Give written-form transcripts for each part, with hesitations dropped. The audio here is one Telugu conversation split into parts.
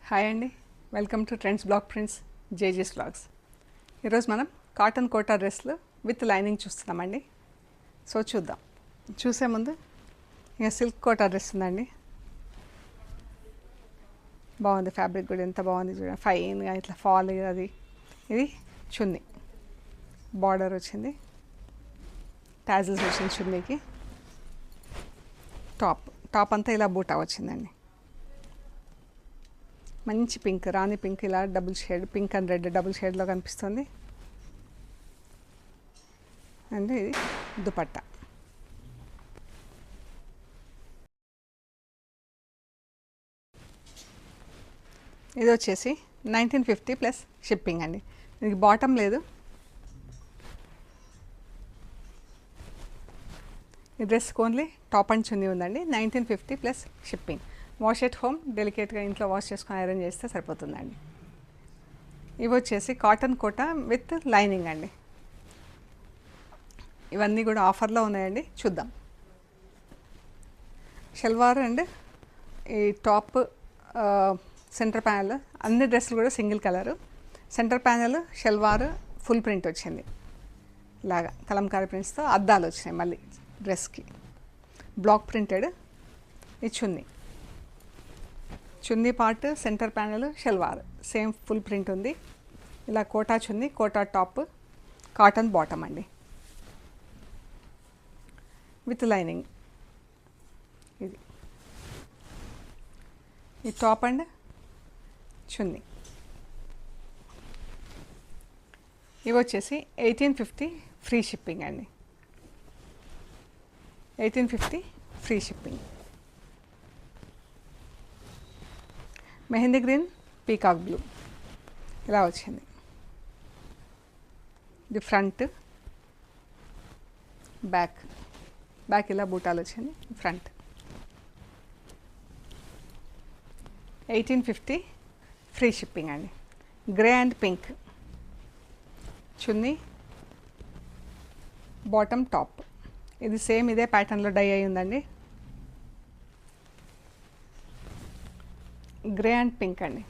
హాయ్ అండి, welcome to trends block prints JJ's vlogs. ఈరోజు మనం కాటన్ కోటా డ్రెస్లు విత్ లైనింగ్ చూస్తున్నామండి. సో చూద్దాం. చూసే ముందు ఇక సిల్క్ కోటా డ్రెస్ ఉందండి. బాగుంది, ఫ్యాబ్రిక్ కూడా ఎంత బాగుంది చూడండి, ఫైన్గా ఇట్లా ఫాల్. అది ఇది చున్నీ, బార్డర్ వచ్చింది, టాజిల్స్ వచ్చింది చున్నీకి. టాప్ అంతా ఇలా బూటా వచ్చిందండి. మంచి పింక్, రాణి పింక్, ఇలా double shade, pink and red double షేడ్లో కనిపిస్తుంది. అండ్ ఇది దుపట్టా. ఇది వచ్చేసి 1950 ప్లస్ షిప్పింగ్ అండి. ఇది బాటమ్ లేదు. ఈ dress only top and chunni ఉందండి. 1950 plus shipping. Wash at home, డెలికేట్గా ఇంట్లో వాష్ చేసుకొని ఐరన్ చేస్తే సరిపోతుందండి. ఇవి వచ్చేసి కాటన్ కోటా విత్ లైనింగ్ అండి. ఇవన్నీ కూడా ఆఫర్లో ఉన్నాయండి, చూద్దాం. షల్వార్ అండ్ ఈ టాప్, సెంటర్ ప్యానల్, అన్ని డ్రెస్సులు కూడా single colour. Centre panel salwar full print వచ్చింది, ఇలాగా కలంకారీ ప్రింట్స్తో అద్దాలు వచ్చినాయి. మళ్ళీ డ్రెస్కి బ్లాక్ ప్రింటెడ్. ఈ chunni part, centre panel, salwar same full print ఉంది. ఇలా Kota chunni, Kota top, cotton bottom అండి విత్ లైనింగ్. ఇది ఈ టాప్ అండ్ చున్నీ. ఇవి వచ్చేసి 1850 ఫ్రీ షిప్పింగ్ అండి. 1850 free shipping. Mehndi green, peacock blue ఇలా వచ్చింది. ఇది ఫ్రంట్, బ్యాక్ ఇలా బూటాలు వచ్చింది. ఫ్రంట్ 1850 ఫ్రీ షిప్పింగ్ అండి. Grey and pink chunni, bottom, top. ఇది సేమ్ ఇదే ప్యాటర్న్లో డై అయి ఉందండి. గ్రే అండ్ పింక్ అండి.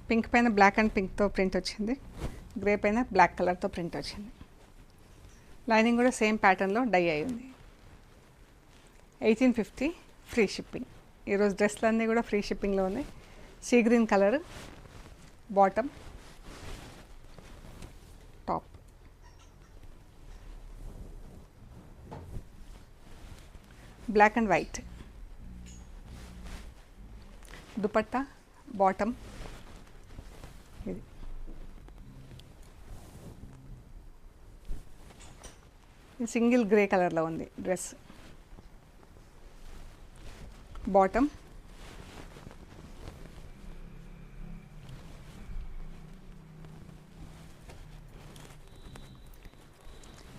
పింక్ పైన బ్లాక్ అండ్ పింక్తో ప్రింట్ వచ్చింది, గ్రే పైన బ్లాక్ కలర్తో ప్రింట్ వచ్చింది. లైనింగ్ కూడా సేమ్ ప్యాటర్న్లో డై అయి ఉంది. 1850 ఫ్రీ షిప్పింగ్. ఈరోజు డ్రెస్లన్నీ కూడా ఫ్రీ షిప్పింగ్లో ఉన్నాయి. Sea green colour bottom, top. Black and white dupatta, bottom. ఇది సింగిల్ గ్రే కలర్లో ఉంది డ్రెస్. బాటమ్,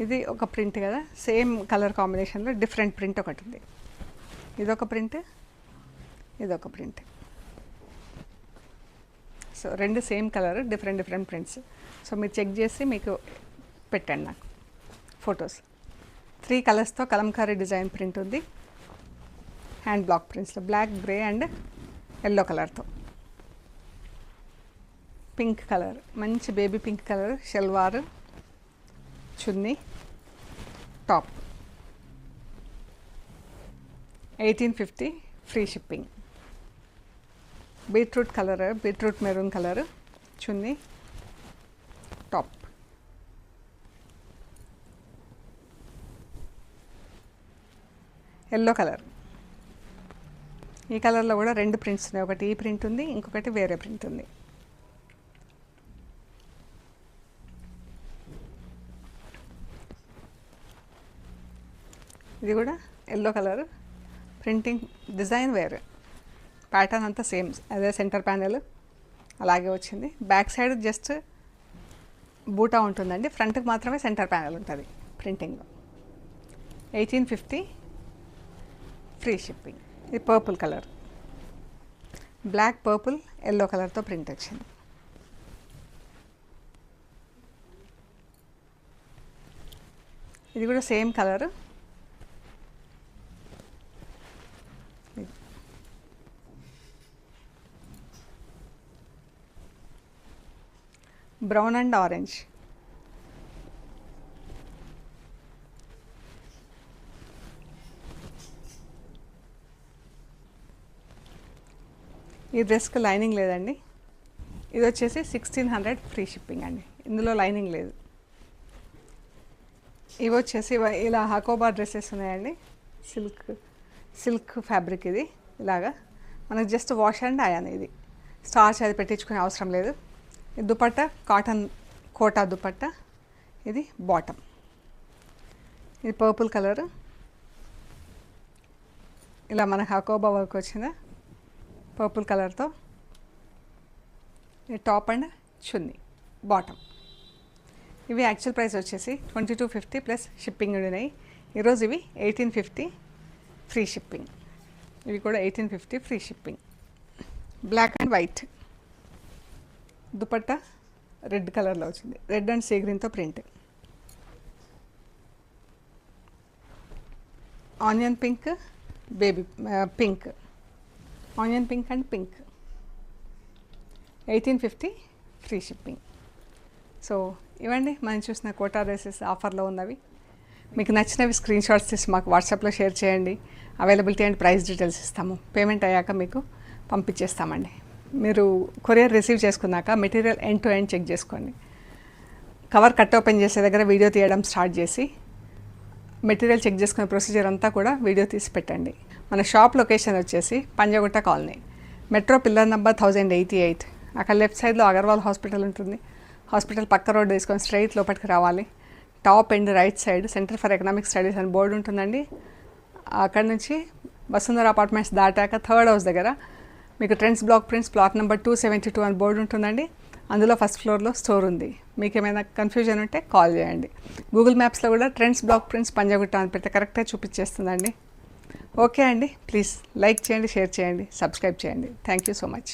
ఇది ఒక ప్రింట్ కదా, సేమ్ కలర్ కాంబినేషన్లో డిఫరెంట్ ప్రింట్ ఒకటి ఉంది. ఇదొక ప్రింట్, ఇదొక ప్రింట్. సో రెండు same colour, different prints. So మీరు చెక్ చేసి మీకు పెట్టండి నాకు ఫొటోస్. 3 కలర్స్తో కలంకారీ డిజైన్ ప్రింట్ ఉంది. హ్యాండ్ బ్లాక్ ప్రింట్స్లో బ్లాక్, గ్రే అండ్ ఎల్లో కలర్తో. పింక్ కలర్, మంచి baby pink colour, salwar, chunni, top. 1850 free shipping. Beetroot colour, beetroot maroon colour chunni, top. Yellow colour. ఈ కలర్లో కూడా 2 ప్రింట్స్ ఉన్నాయి. ఒకటి ఈ ప్రింట్ ఉంది, ఇంకొకటి వేరే ప్రింట్ ఉంది. ఇది కూడా ఎల్లో కలర్. ప్రింటింగ్ డిజైన్ వేరే, ప్యాటర్న్ అంతా సేమ్, అదే సెంటర్ ప్యానెల్ అలాగే వచ్చింది. బ్యాక్ సైడ్ జస్ట్ బూటా ఉంటుందండి, ఫ్రంట్కి మాత్రమే సెంటర్ ప్యానెల్ ఉంటుంది ప్రింటింగ్లో. 1850 ఫ్రీ షిప్పింగ్. ఇది purple colour, black, purple, yellow కలర్తో ప్రింట్ వచ్చింది. ఇది కూడా same colour. Brown and orange. ఈ డ్రెస్కి లైనింగ్ లేదండి. ఇది వచ్చేసి 1600 ఫ్రీ షిప్పింగ్ అండి. ఇందులో లైనింగ్ లేదు. ఇవి వచ్చేసి ఇలా హకోబా డ్రెస్సెస్ ఉన్నాయండి. సిల్క్ ఫ్యాబ్రిక్ ఇది. ఇలాగా మనకు జస్ట్ వాష్ అండ్ అయాన్. ఇది స్టార్చ్ అది పెట్టించుకునే అవసరం లేదు. ఇది దుపట్టా కాటన్ కోటా దుపట్టా. ఇది బాటమ్. ఇది పర్పుల్ కలర్. ఇలా మనకు హకోబా వర్క్ వచ్చింది పర్పుల్ కలర్తో. ఇది టాప్ అండ్ చున్నీ బాటమ్. ఇవి యాక్చువల్ ప్రైస్ వచ్చేసి 2250 ప్లస్ షిప్పింగ్ ఉన్నాయి. ఈరోజు ఇవి 1850 ఫ్రీ షిప్పింగ్. ఇవి కూడా 1850 free shipping. Black and white dupatta red కలర్లో వచ్చింది. రెడ్ అండ్ సీ గ్రీన్తో print. Onion pink, baby pink, onion pink and pink. 1850 free shipping. So ఇవ్వండి మనం చూసిన కోటా డ్రెస్సెస్ ఆఫర్లో ఉన్నవి. మీకు నచ్చినవి స్క్రీన్ షాట్స్ తీసి మాకు వాట్సాప్లో షేర్ చేయండి. అవైలబిలిటీ అండ్ ప్రైస్ డీటెయిల్స్ ఇస్తాము. పేమెంట్ అయ్యాక మీకు పంపించేస్తామండి. మీరు కొరియర్ రిసీవ్ చేసుకున్నాక material end to end check చేసుకోండి. కవర్ కట్ ఓపెన్ చేసే దగ్గర వీడియో తీయడం స్టార్ట్ చేసి మెటీరియల్ చెక్ చేసుకునే ప్రొసీజర్ అంతా కూడా వీడియో తీసి పెట్టండి. మన షాప్ లొకేషన్ వచ్చేసి Panjagutta colony, metro pillar number 1088. అక్కడ లెఫ్ట్ సైడ్లో అగర్వాల్ హాస్పిటల్ ఉంటుంది. హాస్పిటల్ పక్క రోడ్ తీసుకొని స్ట్రైట్ లోపలికి రావాలి. Top and right side centre for economic studies అని బోర్డు ఉంటుందండి. అక్కడ నుంచి వసుంధర అపార్ట్మెంట్స్ దాటాక థర్డ్ హౌస్ దగ్గర మీకు trends block prints plot number 272 అని బోర్డు ఉంటుందండి. అందులో ఫస్ట్ ఫ్లోర్లో స్టోర్ ఉంది. మీకు ఏమైనా కన్ఫ్యూజన్ ఉంటే కాల్ చేయండి. గూగుల్ మ్యాప్స్లో కూడా ట్రెండ్స్ బ్లాక్ ప్రింట్స్ పంజాగుట్ట అని పెడితే కరెక్ట్గా చూపించేస్తుందండి. ఓకే అండి, ప్లీజ్ లైక్ చేయండి, షేర్ చేయండి, సబ్స్క్రైబ్ చేయండి. Thank you so much.